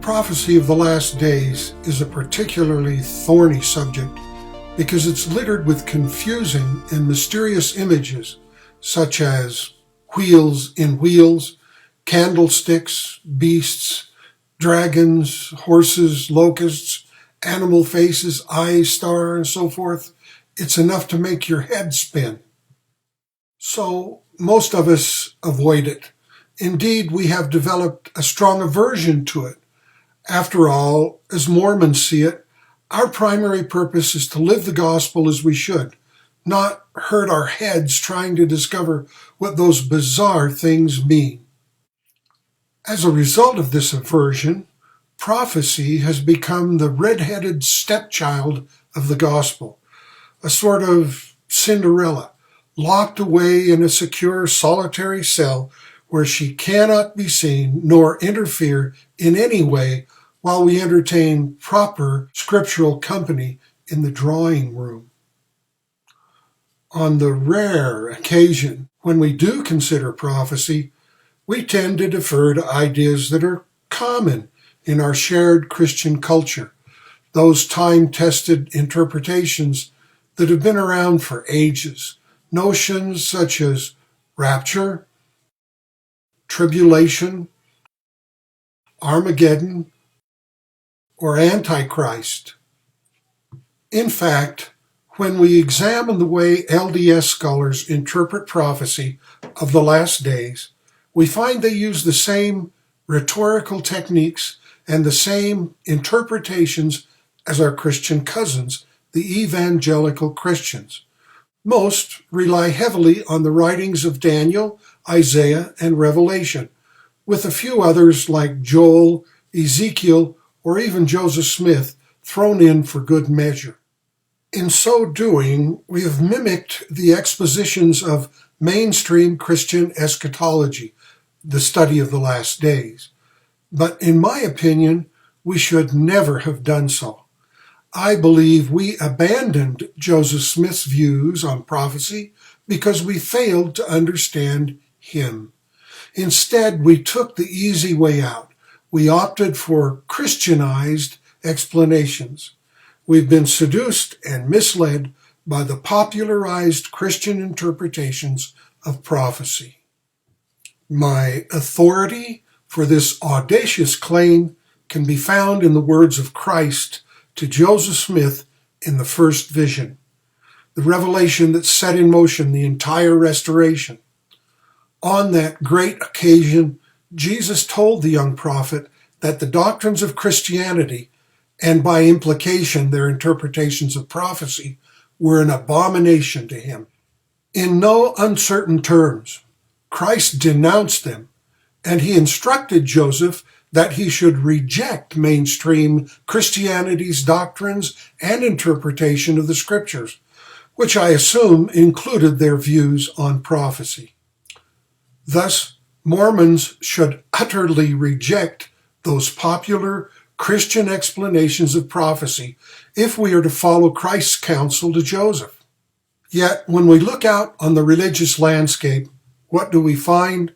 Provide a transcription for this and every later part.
Prophecy of the last days is a particularly thorny subject because it's littered with confusing and mysterious images such as wheels in wheels, candlesticks, beasts, dragons, horses, locusts, animal faces, eye, star, and so forth. It's enough to make your head spin. So most of us avoid it. Indeed, we have developed a strong aversion to it. After all, as Mormons see it, our primary purpose is to live the gospel as we should, not hurt our heads trying to discover what those bizarre things mean. As a result of this aversion, prophecy has become the red-headed stepchild of the gospel, a sort of Cinderella, locked away in a secure solitary cell where she cannot be seen nor interfere in any way while we entertain proper scriptural company in the drawing room. On the rare occasion when we do consider prophecy, we tend to defer to ideas that are common in our shared Christian culture, those time-tested interpretations that have been around for ages, notions such as rapture, tribulation, Armageddon, or Antichrist. In fact, when we examine the way LDS scholars interpret prophecy of the last days, we find they use the same rhetorical techniques and the same interpretations as our Christian cousins, the evangelical Christians. Most rely heavily on the writings of Daniel, Isaiah, and Revelation, with a few others like Joel, Ezekiel, or even Joseph Smith thrown in for good measure. In so doing, we have mimicked the expositions of mainstream Christian eschatology, the study of the last days. But in my opinion, we should never have done so. I believe we abandoned Joseph Smith's views on prophecy because we failed to understand him. Instead, we took the easy way out. We opted for Christianized explanations. We've been seduced and misled by the popularized Christian interpretations of prophecy. My authority for this audacious claim can be found in the words of Christ to Joseph Smith in the first vision, the revelation that set in motion the entire restoration. On that great occasion, Jesus told the young prophet that the doctrines of Christianity, and by implication their interpretations of prophecy, were an abomination to him. In no uncertain terms, Christ denounced them, and he instructed Joseph that he should reject mainstream Christianity's doctrines and interpretation of the scriptures, which I assume included their views on prophecy. Thus, Mormons should utterly reject those popular Christian explanations of prophecy if we are to follow Christ's counsel to Joseph. Yet, when we look out on the religious landscape, what do we find?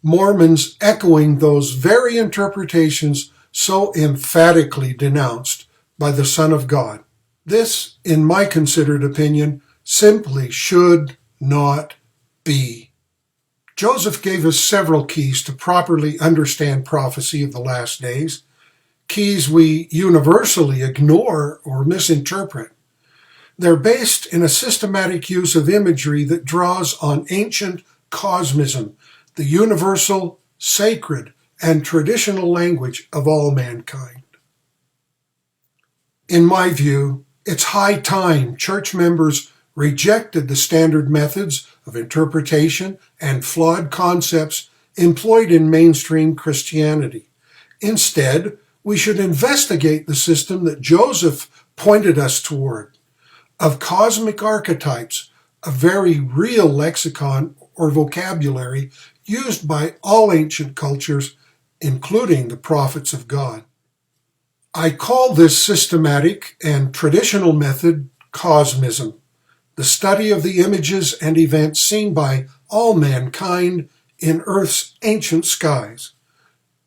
Mormons echoing those very interpretations so emphatically denounced by the Son of God. This, in my considered opinion, simply should not be. Joseph gave us several keys to properly understand prophecy of the last days, keys we universally ignore or misinterpret. They're based in a systematic use of imagery that draws on ancient Cosmism, the universal, sacred, and traditional language of all mankind. In my view, it's high time church members rejected the standard methods of interpretation and flawed concepts employed in mainstream Christianity. Instead, we should investigate the system that Joseph pointed us toward, of cosmic archetypes, a very real lexicon or vocabulary used by all ancient cultures, including the prophets of God. I call this systematic and traditional method Cosmism, the study of the images and events seen by all mankind in Earth's ancient skies.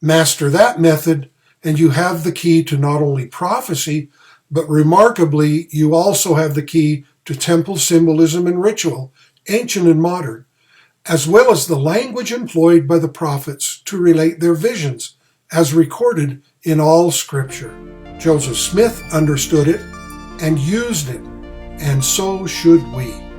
Master that method, and you have the key to not only prophecy, but remarkably, you also have the key to temple symbolism and ritual, ancient and modern, as well as the language employed by the prophets to relate their visions, as recorded in all Scripture. Joseph Smith understood it and used it, and so should we.